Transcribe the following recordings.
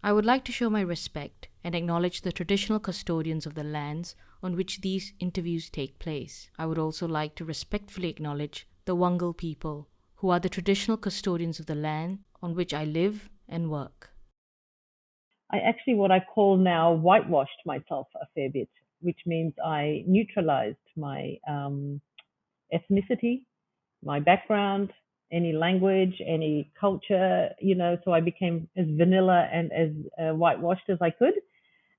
I would like to show my respect and acknowledge the traditional custodians of the lands on which these interviews take place. I would also like to respectfully acknowledge the Wangal people, who are the traditional custodians of the land on which I live and work. I actually, what I call now, whitewashed myself a fair bit, which means I neutralized my ethnicity, my background, any language, any culture, so I became as vanilla and as whitewashed as I could.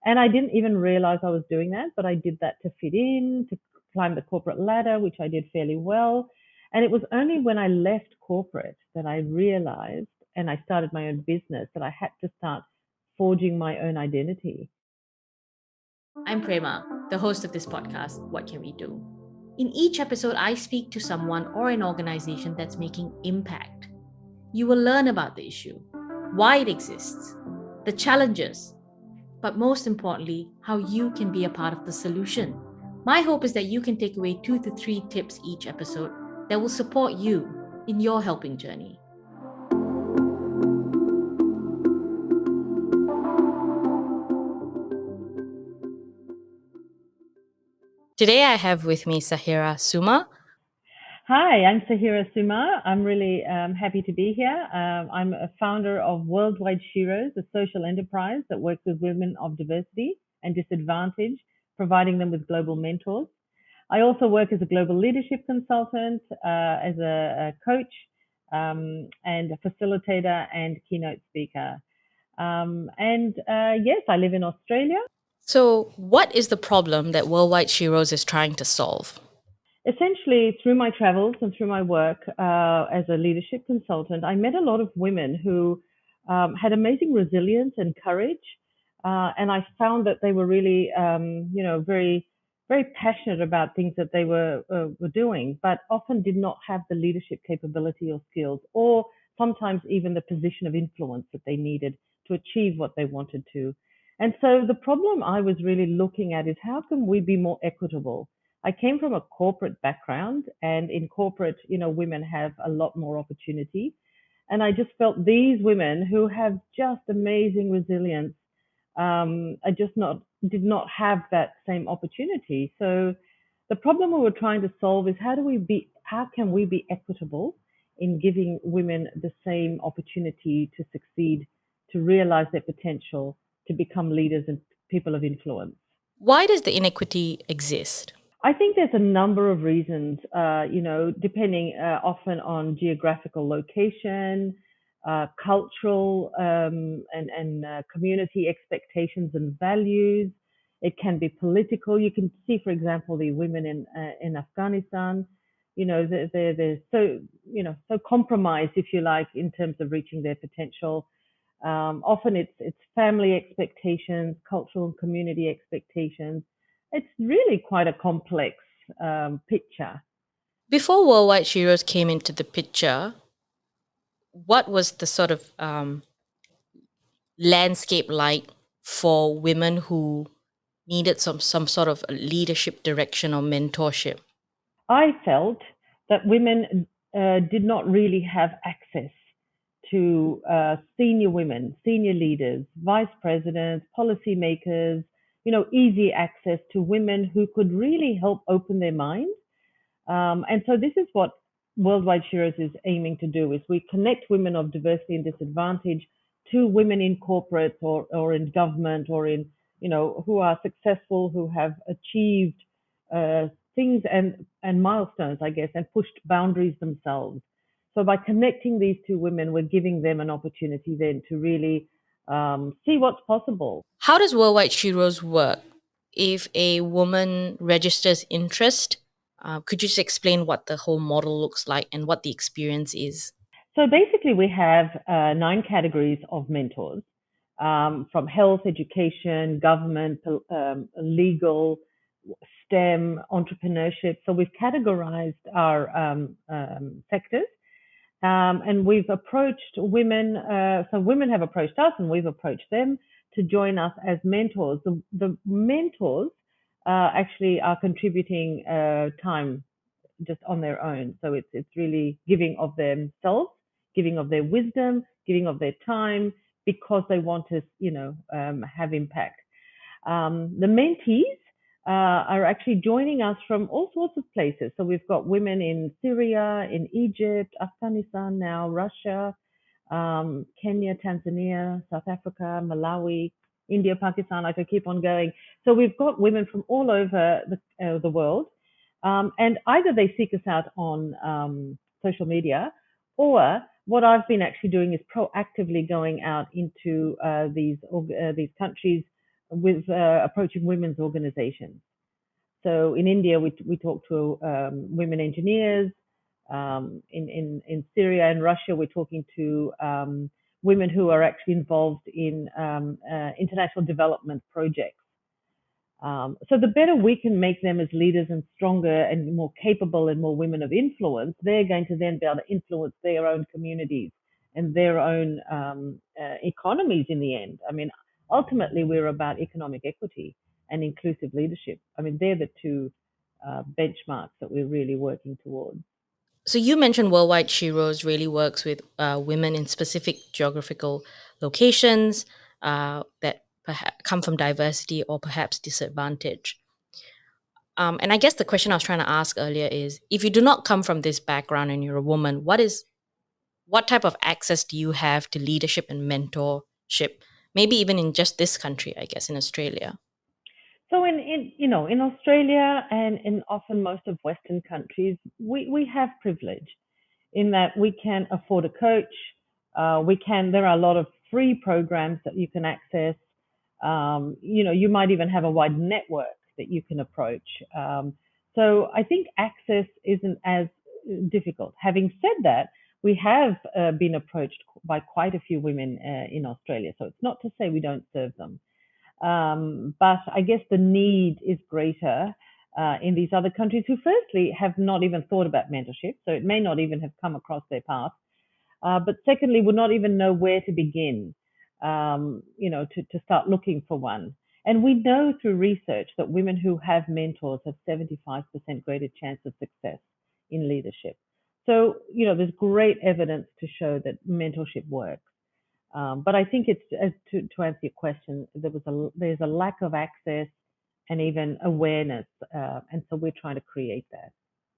And I didn't even realize I was doing that, but I did that to fit in, to climb the corporate ladder, which I did fairly well. And it was only when I left corporate that I realized, and I started my own business, that I had to start forging my own identity. I'm Prema, the host of this podcast, What Can We Do? In each episode, I speak to someone or an organization that's making impact. You will learn about the issue, why it exists, the challenges, but most importantly, how you can be a part of the solution. My hope is that you can take away 2 to 3 tips each episode that will support you in your helping journey. Today I have with me Sahera Sumar. Hi, I'm Sahera Sumar. I'm really happy to be here. I'm a founder of Worldwide Sheroes, a social enterprise that works with women of diversity and disadvantage, providing them with global mentors. I also work as a global leadership consultant, as a coach, and a facilitator and keynote speaker. Yes, I live in Australia. So, what is the problem that Worldwide Sheroes is trying to solve? Essentially, through my travels and through my work as a leadership consultant, I met a lot of women who had amazing resilience and courage. And I found that they were really, very, very passionate about things that they were doing, but often did not have the leadership capability or skills, or sometimes even the position of influence that they needed to achieve what they wanted to. And so the problem I was really looking at is how can we be more equitable? I came from a corporate background, and in corporate, women have a lot more opportunity. And I just felt these women who have just amazing resilience, I just not did not have that same opportunity. So the problem we were trying to solve is how can we be equitable in giving women the same opportunity to succeed, to realize their potential, to become leaders and people of influence. Why does the inequity exist? I think there's a number of reasons, depending often on geographical location, cultural and community expectations and values. It can be political. You can see, for example, the women in Afghanistan. They're so so compromised, if you like, in terms of reaching their potential. Often it's family expectations, cultural and community expectations. It's really quite a complex picture. Before Worldwide Sheroes came into the picture, what was the sort of landscape like for women who needed some sort of leadership direction or mentorship? I felt that women did not really have access to senior women, senior leaders, vice presidents, policymakers, easy access to women who could really help open their minds. And so this is what Worldwide Sheroes is aiming to do: is we connect women of diversity and disadvantage to women in corporate or in government or in, who are successful, who have achieved things and milestones, I guess, and pushed boundaries themselves. So by connecting these two women, we're giving them an opportunity then to really see what's possible. How does Worldwide Sheroes work? If a woman registers interest, could you just explain what the whole model looks like and what the experience is? So basically, we have 9 categories of mentors, from health, education, government, legal, STEM, entrepreneurship. So we've categorized our sectors, and we've approached women. So women have approached us, and we've approached them to join us as mentors. The mentors actually are contributing time just on their own. So it's really giving of themselves, giving of their wisdom, giving of their time, because they want to, have impact. The mentees are actually joining us from all sorts of places. So we've got women in Syria, in Egypt, Afghanistan now, Russia, Kenya, Tanzania, South Africa, Malawi, India, Pakistan. I could keep on going. So we've got women from all over the world, and either they seek us out on social media, or what I've been actually doing is proactively going out into these countries with approaching women's organizations. So in India, we talk to women engineers. In Syria and Russia, we're talking to women who are actually involved in international development projects. So the better we can make them as leaders and stronger and more capable and more women of influence, they're going to then be able to influence their own communities and their own economies in the end. I mean, ultimately, we're about economic equity and inclusive leadership. I mean, they're the two benchmarks that we're really working towards. So you mentioned Worldwide Sheroes really works with women in specific geographical locations that come from diversity or perhaps disadvantage. And I guess the question I was trying to ask earlier is, if you do not come from this background and you're a woman, what type of access do you have to leadership and mentorship? Maybe even in just this country, I guess, in Australia. So in Australia and in often most of Western countries, we have privilege in that we can afford a coach. There are a lot of free programs that you can access. You might even have a wide network that you can approach. So I think access isn't as difficult. Having said that, we have been approached by quite a few women in Australia. So it's not to say we don't serve them. But I guess the need is greater in these other countries who, firstly, have not even thought about mentorship. So it may not even have come across their path. But secondly, would not even know where to begin, to start looking for one. And we know through research that women who have mentors have 75% greater chance of success in leadership. So, there's great evidence to show that mentorship works. But I think it's to answer your question, there's a lack of access and even awareness, and so we're trying to create that.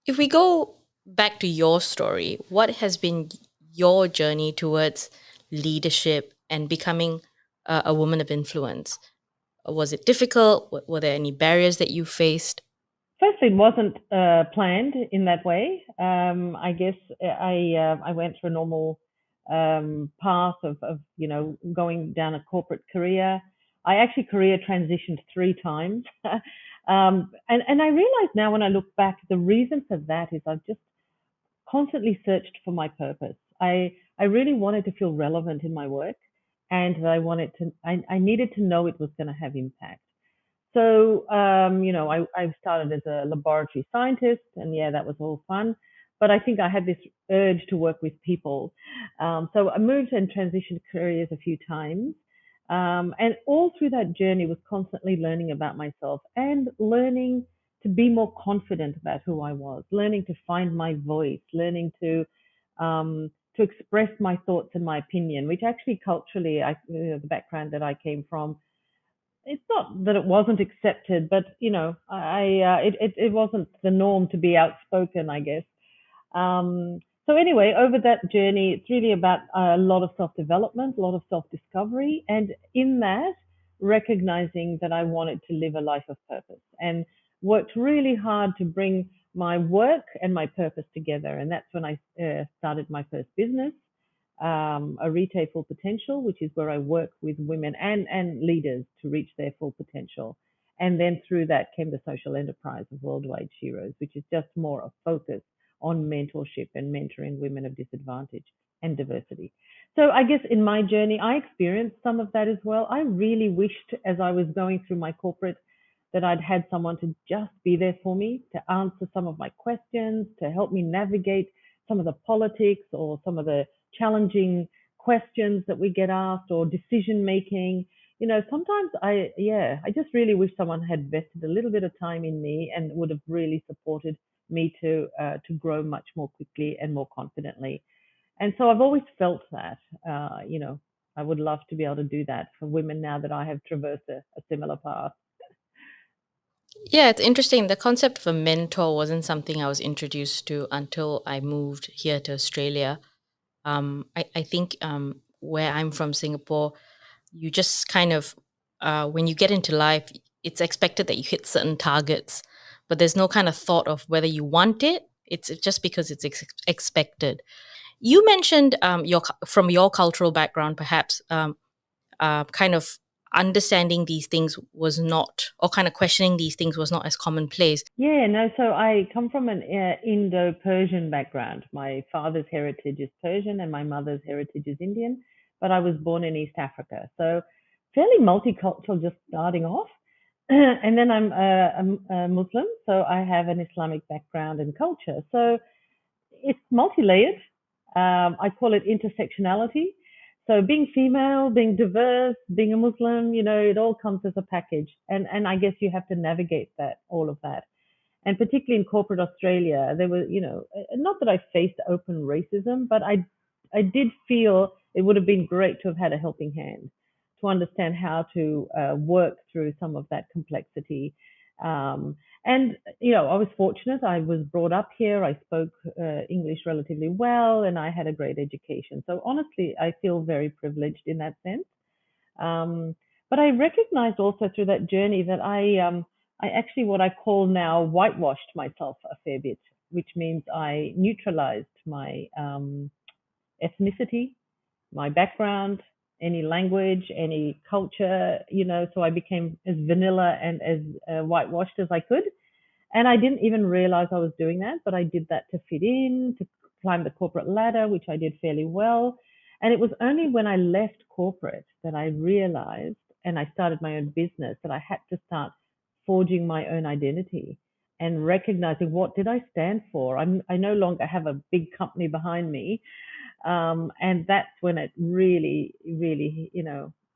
If we go back to your story, what has been your journey towards leadership and becoming a woman of influence? Was it difficult? Were there any barriers that you faced? Firstly, it wasn't planned in that way. I guess I went through a normal path of going down a corporate career. I actually career transitioned 3 times, and I realize now when I look back, the reason for that is I've just constantly searched for my purpose. I really wanted to feel relevant in my work, and I needed to know it was going to have impact. So, I started as a laboratory scientist, and yeah, that was all fun. But I think I had this urge to work with people. So I moved and transitioned careers a few times. And all through that journey was constantly learning about myself and learning to be more confident about who I was, learning to find my voice, learning to express my thoughts and my opinion, which actually culturally, the background that I came from, it's not that it wasn't accepted, but it wasn't the norm to be outspoken, I guess. So anyway, over that journey, it's really about a lot of self development, a lot of self discovery, and in that, recognizing that I wanted to live a life of purpose, and worked really hard to bring my work and my purpose together. And that's when I started my first business, a Retail Full Potential, which is where I work with women and leaders to reach their full potential. And then through that came the social enterprise of Worldwide Sheroes, which is just more a focus on mentorship and mentoring women of disadvantage and diversity. So I guess in my journey, I experienced some of that as well. I really wished, as I was going through my corporate, that I'd had someone to just be there for me, to answer some of my questions, to help me navigate some of the politics or some of the challenging questions that we get asked, or decision making. Sometimes I just really wish someone had vested a little bit of time in me and would have really supported me to grow much more quickly and more confidently. And so I've always felt that, I would love to be able to do that for women now that I have traversed a similar path. Yeah, it's interesting. The concept of a mentor wasn't something I was introduced to until I moved here to Australia. I think where I'm from, Singapore, you just kind of, when you get into life, it's expected that you hit certain targets, but there's no kind of thought of whether you want it. It's just because it's expected. You mentioned from your cultural background, perhaps kind of understanding these things was not, or kind of questioning these things was not as commonplace. Yeah, no, so I come from an Indo-Persian background. My father's heritage is Persian and my mother's heritage is Indian, but I was born in East Africa. So fairly multicultural just starting off. And then I'm a Muslim, so I have an Islamic background and culture. So it's multi-layered. I call it intersectionality. So being female, being diverse, being a Muslim, it all comes as a package. And I guess you have to navigate that, all of that. And particularly in corporate Australia, there were, not that I faced open racism, but I did feel it would have been great to have had a helping hand to understand how to work through some of that complexity. And I was fortunate. I was brought up here. I spoke English relatively well, and I had a great education. So honestly, I feel very privileged in that sense. Um, but I recognized also through that journey that I actually what I call now whitewashed myself a fair bit, which means I neutralized my ethnicity, my background, any language, any culture, so I became as vanilla and as whitewashed as I could. And I didn't even realize I was doing that, but I did that to fit in, to climb the corporate ladder, which I did fairly well. And it was only when I left corporate that I realized and I started my own business that I had to start forging my own identity and recognizing what did I stand for. I no longer have a big company behind me. And that's when it really, really,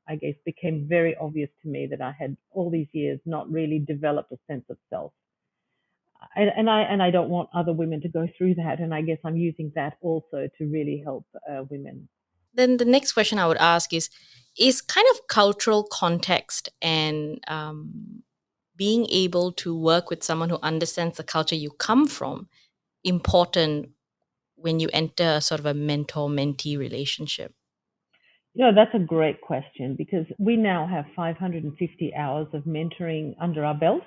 I guess became very obvious to me that I had all these years not really developed a sense of self. And I don't want other women to go through that. And I guess I'm using that also to really help women. Then the next question I would ask is kind of cultural context and being able to work with someone who understands the culture you come from important when you enter sort of a mentor mentee relationship? That's a great question because we now have 550 hours of mentoring under our belt,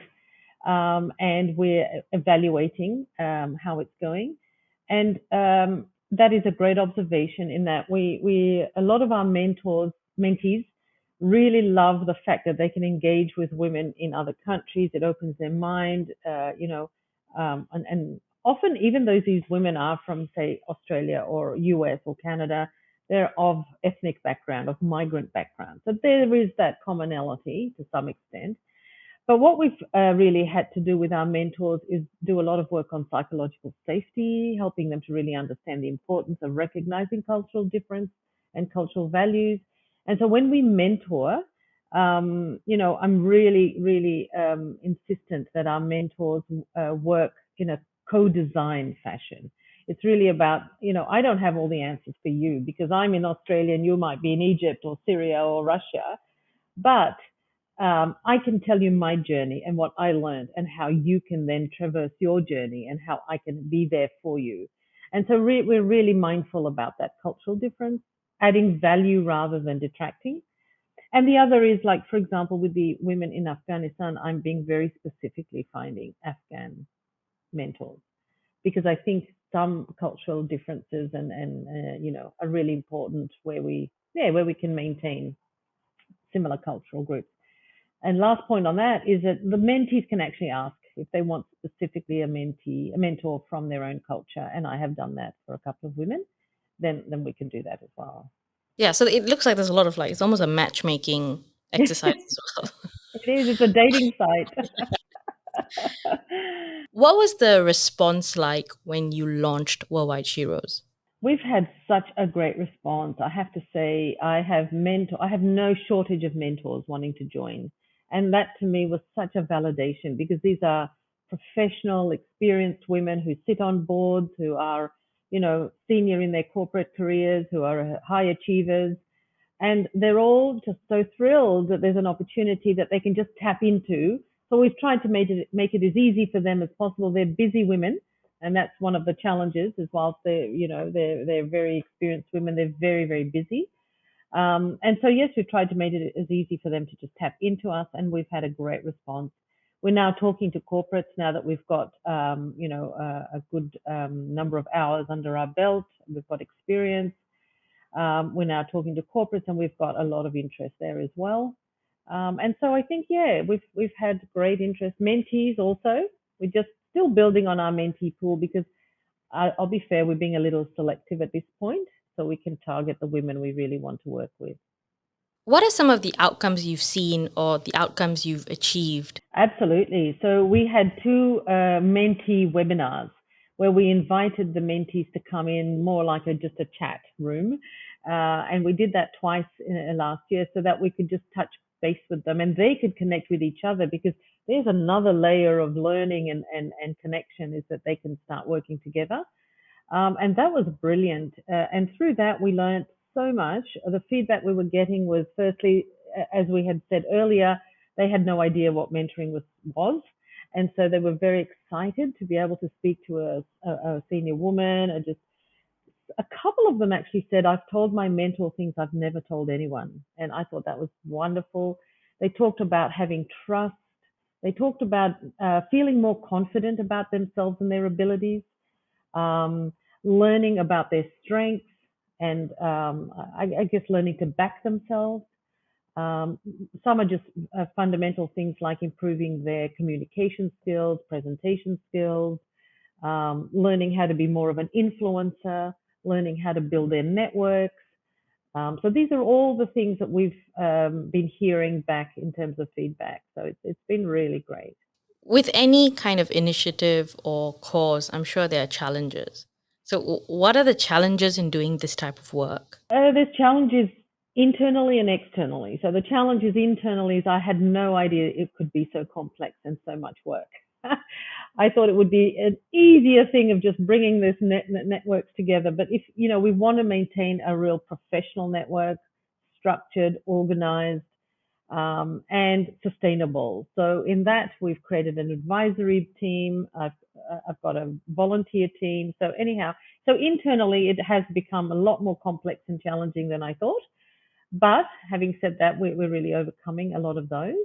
and we're evaluating how it's going. And that is a great observation in that we a lot of our mentees really love the fact that they can engage with women in other countries. It opens their mind, and often even though these women are from, say, Australia or US or Canada, they're of ethnic background, of migrant background. So there is that commonality to some extent. But what we've really had to do with our mentors is do a lot of work on psychological safety, helping them to really understand the importance of recognizing cultural difference and cultural values. And so when we mentor, I'm really, really insistent that our mentors work in a co-design fashion. It's really about, I don't have all the answers for you because I'm in Australia and you might be in Egypt or Syria or Russia, but I can tell you my journey and what I learned and how you can then traverse your journey and how I can be there for you. And so we're really mindful about that cultural difference, adding value rather than detracting. And the other is like, for example, with the women in Afghanistan, I'm being very specifically finding Afghan mentors because I think some cultural differences and are really important where we can maintain similar cultural groups. And last point on that is that the mentees can actually ask if they want specifically a mentor from their own culture, and I have done that for a couple of women. Then we can do that as well. Yeah, so it looks like there's a lot of, like, it's almost a matchmaking exercise It as well. is. It's a dating site. What was the response like when you launched Worldwide Sheroes? We've had such a great response. I have to say, I have no shortage of mentors wanting to join. And that to me was such a validation because these are professional, experienced women who sit on boards, who are, senior in their corporate careers, who are high achievers, and they're all just so thrilled that there's an opportunity that they can just tap into. So we've tried to make it as easy for them as possible. They're busy women, and that's one of the challenges. Is whilst they're very experienced women, they're very very busy. And so, yes, we've tried to make it as easy for them to just tap into us, and we've had a great response. We're now talking to corporates now that we've got, a good number of hours under our belt. We've got experience. We're now talking to corporates, and we've got a lot of interest there as well. And so I think, yeah, we've had great interest. Mentees also. We're just still building on our mentee pool because I'll be fair, we're being a little selective at this point, so we can target the women we really want to work with. What are some of the outcomes you've seen or the outcomes you've achieved? Absolutely. So we had two mentee webinars where we invited the mentees to come in more like just a chat room. And we did that twice last year so that we could just touch base with them and they could connect with each other, because there's another layer of learning and connection, is that they can start working together. And that was brilliant. And through that, we learned so much. The feedback we were getting was, firstly, as we had said earlier, they had no idea what mentoring was. And so they were very excited to be able to speak to a senior woman. Or just a couple of them actually said, I've told my mentor things I've never told anyone. And I thought that was wonderful. They talked about having trust. They talked about feeling more confident about themselves and their abilities, um, learning about their strengths, and I guess learning to back themselves. Um, some are just fundamental things like improving their communication skills, presentation skills, learning how to be more of an influencer, learning how to build their networks. So these are all the things that we've been hearing back in terms of feedback. So it's been really great. With any kind of initiative or cause, I'm sure there are challenges. So, what are the challenges in doing this type of work? There's challenges internally and externally. So the challenges internally is I had no idea it could be so complex and so much work. I thought it would be an easier thing of just bringing this networks together. But if, we want to maintain a real professional network, structured, organized, and sustainable. So in that, we've created an advisory team. I've got a volunteer team. So anyhow, so internally, it has become a lot more complex and challenging than I thought. But having said that, we're really overcoming a lot of those.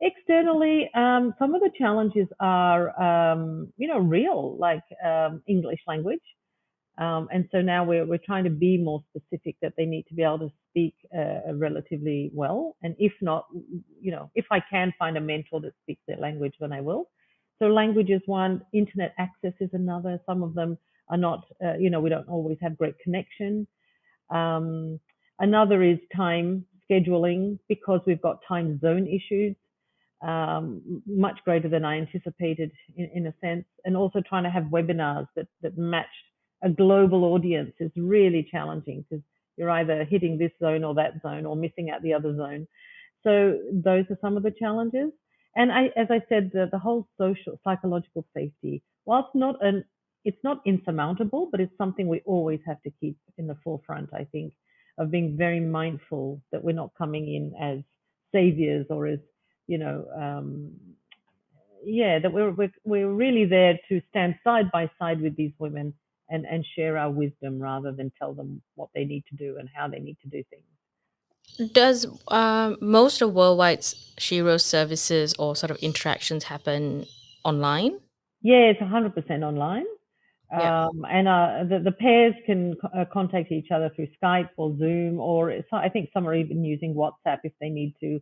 Externally, some of the challenges are, real, like English language. And so now we're trying to be more specific, that they need to be able to speak relatively well. And if not, if I can find a mentor that speaks their language, then I will. So language is one. Internet access is another. Some of them are not, we don't always have great connection. Another is time scheduling, because we've got time zone issues, much greater than I anticipated in a sense. And also trying to have webinars that match a global audience is really challenging, because you're either hitting this zone or that zone or missing out the other zone. So those are some of the challenges. And as I said, the whole social psychological safety, whilst it's not insurmountable, but it's something we always have to keep in the forefront, I think, of being very mindful that we're not coming in as saviors or as, you know, that we're really there to stand side by side with these women and share our wisdom, rather than tell them what they need to do and how they need to do things. Does most of Worldwide Sheroes services or sort of interactions happen online? Yeah, it's 100% online. Yeah. And the pairs can contact each other through Skype or Zoom, or I think some are even using WhatsApp if they need to.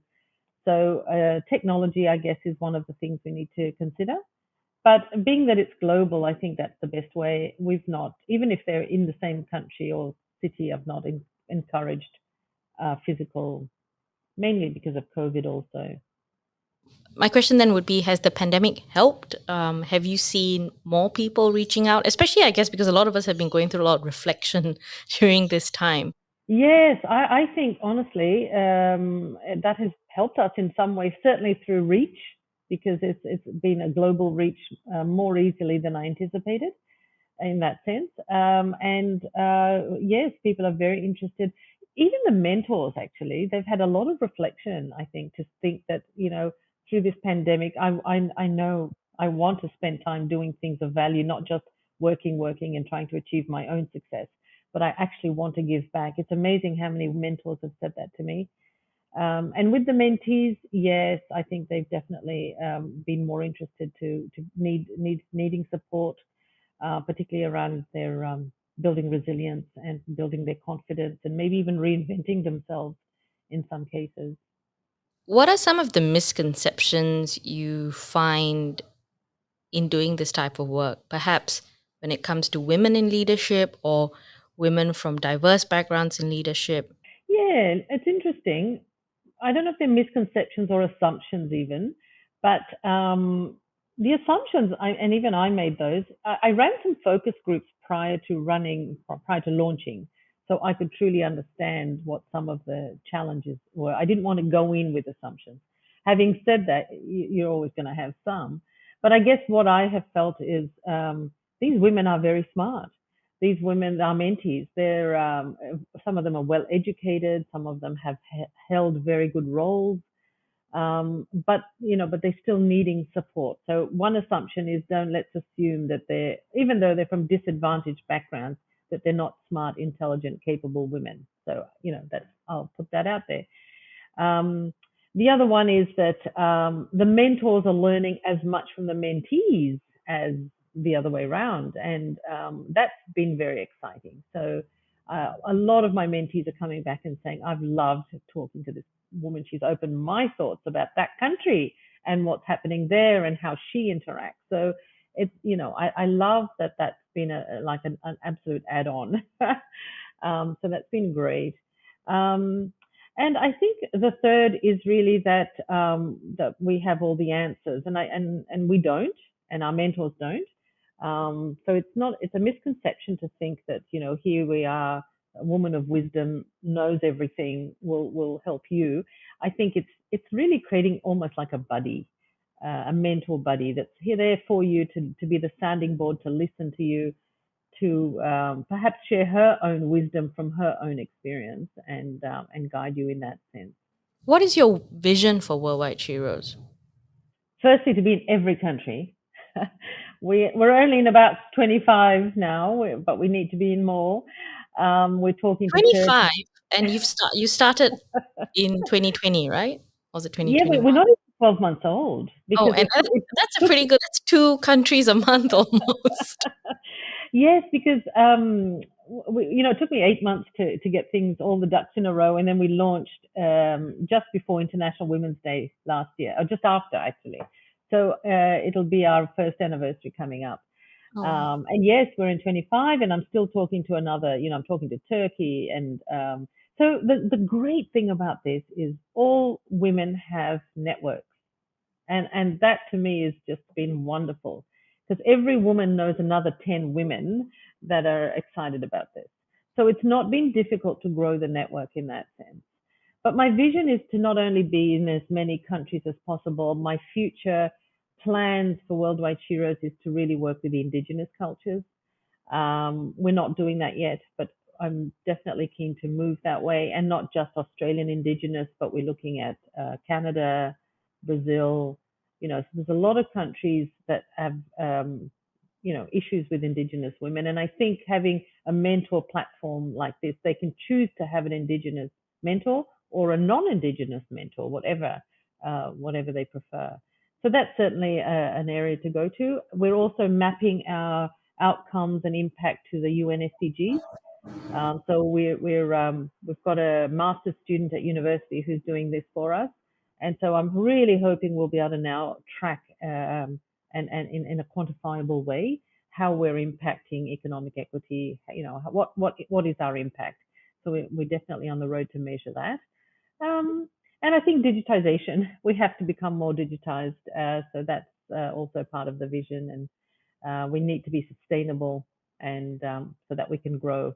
So technology, I guess, is one of the things we need to consider. But being that it's global, I think that's the best way. We've not, even if they're in the same country or city, I've not encouraged physical, mainly because of COVID also. My question then would be, has the pandemic helped? Have you seen more people reaching out? Especially, I guess, because a lot of us have been going through a lot of reflection during this time. Yes, I think honestly that has helped us in some way, certainly through reach, because it's been a global reach more easily than I anticipated in that sense. And yes, people are very interested. even the mentors, actually, they've had a lot of reflection, I think, to think that, through this pandemic, I know I want to spend time doing things of value, not just working, and trying to achieve my own success, but I actually want to give back. It's amazing how many mentors have said that to me. And with the mentees, yes, I think they've definitely been more interested to needing support, particularly around their building resilience and building their confidence, and maybe even reinventing themselves in some cases. What are some of the misconceptions you find in doing this type of work? Perhaps when it comes to women in leadership or women from diverse backgrounds in leadership. Yeah, it's interesting. I don't know if they're misconceptions or assumptions even, but the assumptions, and even I made those. I ran some focus groups prior to launching, so I could truly understand what some of the challenges were. I didn't want to go in with assumptions. Having said that, you're always going to have some, but I guess what I have felt is these women are very smart. These women are mentees. They're some of them are well educated. Some of them have held very good roles, but they're still needing support. So one assumption is, don't let's assume that even though they're from disadvantaged backgrounds, that they're not smart, intelligent, capable women. So that's I'll put that out there. The other one is that the mentors are learning as much from the mentees as the other way around, and that's been very exciting. So a lot of my mentees are coming back and saying, I've loved talking to this woman. She's opened my thoughts about that country and what's happening there and how she interacts. So it's, I love that that's been like an absolute add-on. So that's been great. Um, and I think the third is really that we have all the answers, and we don't, and our mentors don't. So it's a misconception to think that here we are, a woman of wisdom knows everything, will help you. I think it's really creating almost like a buddy, a mentor buddy that's here there for you to be the sounding board, to listen to you, to perhaps share her own wisdom from her own experience, and guide you in that sense. What is your vision for Worldwide Sheroes? Firstly, to be in every country. We're only in about 25 now, but we need to be in more. We're talking to 25, Turkey. and you started in 2020, right? Or was it Yeah, but 2021? we're not even 12 months old Oh, because and it that's a took. pretty good. That's two countries a month almost. Yes, because it took me 8 months to get things all the ducks in a row, and then we launched just before International Women's Day last year, or just after actually. So it'll be our first anniversary coming up. Oh, wow. And yes, we're in 25, and I'm still talking to another. I'm talking to Turkey, and so the great thing about this is all women have networks. And that to me has just been wonderful, because every woman knows another 10 women that are excited about this. So it's not been difficult to grow the network in that sense. But my vision is to not only be in as many countries as possible. My future plans for Worldwide Sheroes is to really work with the indigenous cultures. We're not doing that yet, but I'm definitely keen to move that way, and not just Australian Indigenous, but we're looking at Canada, Brazil. So there's a lot of countries that have issues with Indigenous women, and I think having a mentor platform like this, they can choose to have an Indigenous mentor or a non-Indigenous mentor, whatever they prefer. So that's certainly an area to go to. We're also mapping our outcomes and impact to the UN SDGs. So we've got a master's student at university who's doing this for us, and so I'm really hoping we'll be able to now track and in a quantifiable way how we're impacting economic equity. What is our impact? So we're definitely on the road to measure that. And I think digitization, we have to become more digitized. So that's also part of the vision, and we need to be sustainable, and so that we can grow.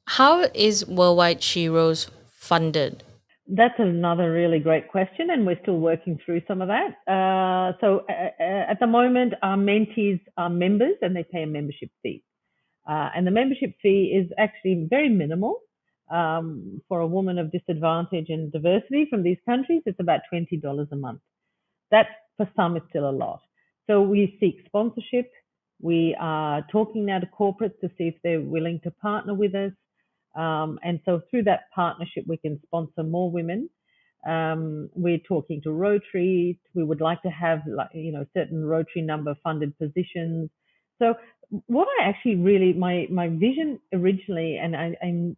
How is Worldwide Sheroes funded? That's another really great question, and we're still working through some of that. At the moment, our mentees are members, and they pay a membership fee. And the membership fee is actually very minimal. For a woman of disadvantage and diversity from these countries, it's about $20 a month. That for some is still a lot. So we seek sponsorship. We are talking now to corporates to see if they're willing to partner with us. And so through that partnership, we can sponsor more women. We're talking to Rotary. We would like to have, certain Rotary number funded positions. So what I actually really, my vision originally, and I'm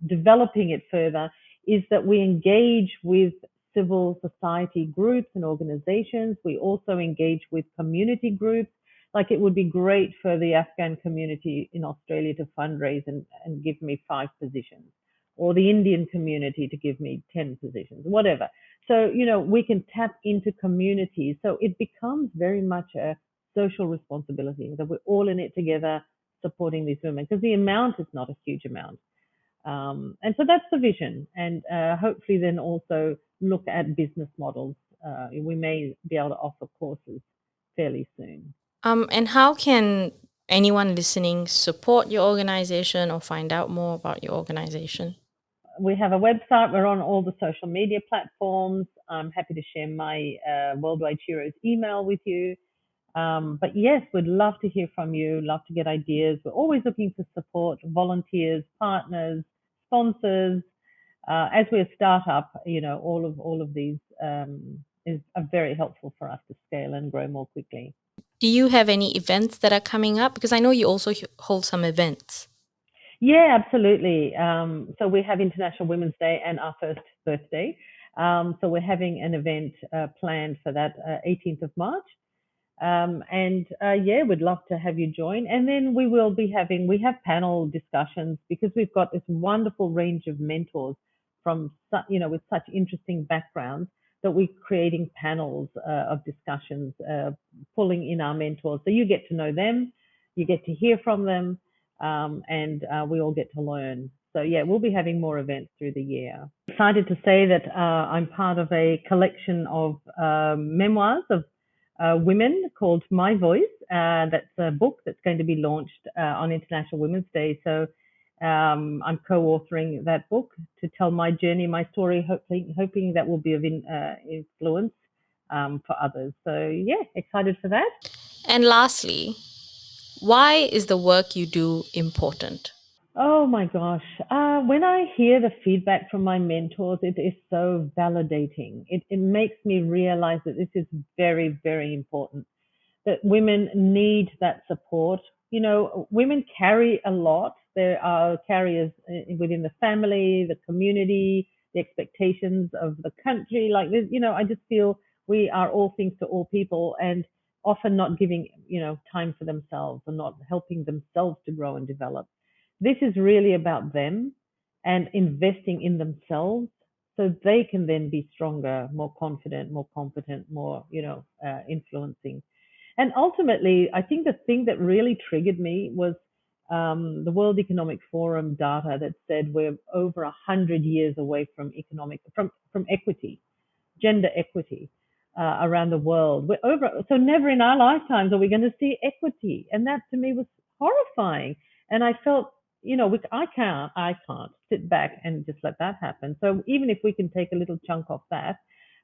developing it further, is that we engage with civil society groups and organizations. We also engage with community groups. Like it would be great for the Afghan community in Australia to fundraise and give me 5 positions, or the Indian community to give me 10 positions, whatever. So, we can tap into communities. So it becomes very much a social responsibility that we're all in it together supporting these women, because the amount is not a huge amount. And so that's the vision. And hopefully then also look at business models. We may be able to offer courses fairly soon. And how can anyone listening support your organization or find out more about your organization? We have a website. We're on all the social media platforms. I'm happy to share my Worldwide Sheroes email with you. But yes, we'd love to hear from you, love to get ideas. We're always looking for support, volunteers, partners, sponsors. As we're a startup, all of these are very helpful for us to scale and grow more quickly. Do you have any events that are coming up? Because I know you also hold some events. Yeah, absolutely. So we have International Women's Day and our first birthday. So we're having an event planned for that 18th of March. Yeah, we'd love to have you join. And then we have panel discussions, because we've got this wonderful range of mentors from, with such interesting backgrounds, that we're creating panels of discussions, pulling in our mentors. So you get to know them, you get to hear from them, and we all get to learn. So yeah, we'll be having more events through the year. Excited to say that I'm part of a collection of memoirs of women called My Voice. That's a book that's going to be launched on International Women's Day. So I'm co-authoring that book to tell my journey, my story, hoping that will be of influence for others. So yeah, excited for that. And lastly, why is the work you do important? Oh my gosh. When I hear the feedback from my mentors, it is so validating. It makes me realize that this is very, very important, that women need that support. Women carry a lot. There are carriers within the family, the community, the expectations of the country. Like this, I just feel we are all things to all people, and often not giving, time for themselves, and not helping themselves to grow and develop. This is really about them and investing in themselves, so they can then be stronger, more confident, more competent, more, influencing. And ultimately, I think the thing that really triggered me was the World Economic Forum data that said we're over 100 years away from equity, gender equity around the world. So never in our lifetimes are we going to see equity, and that to me was horrifying. And I felt, I can't sit back and just let that happen. So even if we can take a little chunk off that,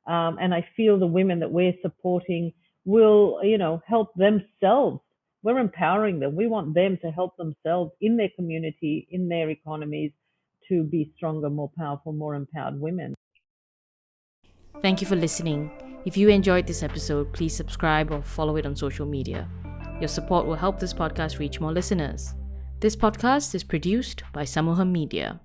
and I feel the women that we're supporting will, help themselves. We're empowering them. We want them to help themselves in their community, in their economies, to be stronger, more powerful, more empowered women. Thank you for listening. If you enjoyed this episode, please subscribe or follow it on social media. Your support will help this podcast reach more listeners. This podcast is produced by Samuham Media.